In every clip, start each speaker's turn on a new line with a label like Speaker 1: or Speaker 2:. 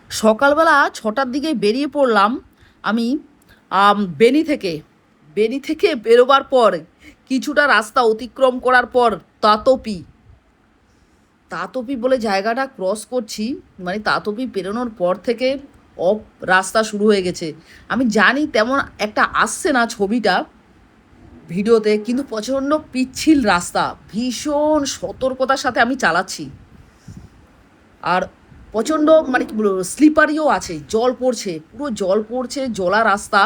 Speaker 1: সকালবেলা 6টার দিকে বেরিয়ে পড়লাম আমি বেনি থেকে বেরোবার পর কিছুটা রাস্তা অতিক্রম করার পর তাতপি তাতপি বলে জায়গাটা ক্রস করছি। মানে তাতপি পেরোনোর পর থেকে অফ রাস্তা শুরু হয়ে গেছে। আমি জানি তেমন একটা আসছে না ছবিটা ভিডিওতে, কিন্তু প্রচণ্ড পিচ্ছিল রাস্তা, ভীষণ সতর্কতার সাথে আমি চালাচ্ছি। আর প্রচণ্ড মানে কি বলবো, স্লিপারিও আছে, জল পড়ছে, পুরো জল পড়ছে, জলা রাস্তা।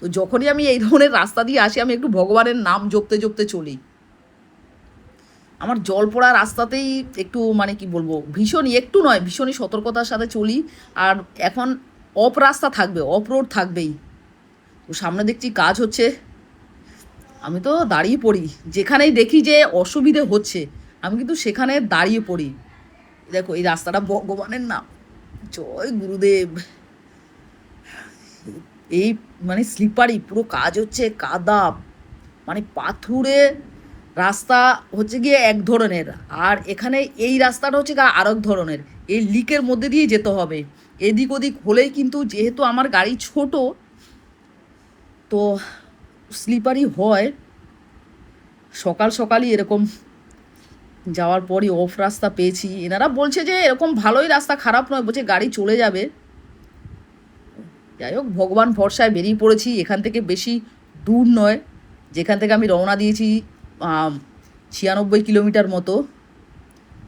Speaker 1: তো যখনই আমি এই ধরনের রাস্তা দিয়ে আসি আমি একটু ভগবানের নাম জপতে জপতে চলি। আমার জল পড়া রাস্তাতেই একটু মানে কি বলবো, ভীষণই একটু নয়, ভীষণই সতর্কতার সাথে চলি। আর এখন অফ রাস্তা থাকবে, অফ রোড থাকবেই। তো সামনে দেখছি কাজ হচ্ছে, আমি তো দাঁড়িয়ে পড়ি। যেখানেই দেখি যে অসুবিধে হচ্ছে আমি কিন্তু সেখানে দাঁড়িয়ে পড়ি। দেখো এই রাস্তাটা ভগবানের নাম, জয় গুরুদেব। এই মানে স্লিপারি, পুরো কাজ হচ্ছে, কাদা, মানে পাথুরে রাস্তা হচ্ছে গিয়ে এক ধরনের, আর এখানে এই রাস্তাটা হচ্ছে গিয়ে আর এক ধরনের। এই লিকের মধ্যে দিয়ে যেতে হবে, এদিক ওদিক হলেই কিন্তু, যেহেতু আমার গাড়ি ছোট, তো স্লিপারি হয়। সকাল সকালই এরকম যাওয়ার পরই অফ রাস্তা পেয়েছি। এনারা বলছে যে এরকম ভালোই রাস্তা, খারাপ নয়, বলছে গাড়ি চলে যাবে। যাই হোক, ভগবান ভরসায় বেরিয়ে পড়েছি। এখান থেকে বেশি দূর নয়, যেখান থেকে আমি রওনা দিয়েছি 96 কিলোমিটার মতো।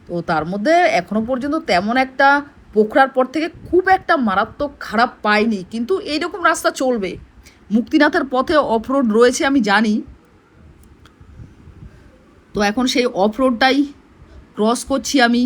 Speaker 1: তো তার মধ্যে এখনও পর্যন্ত তেমন একটা, পোখরার পর থেকে খুব একটা মারাত্মক খারাপ পাইনি, কিন্তু এইরকম রাস্তা চলবে। মুক্তিনাথের পথে অফ রোড রয়েছে আমি জানি। তো এখন সেই অফ রোডটাই ক্রস করছি আমি।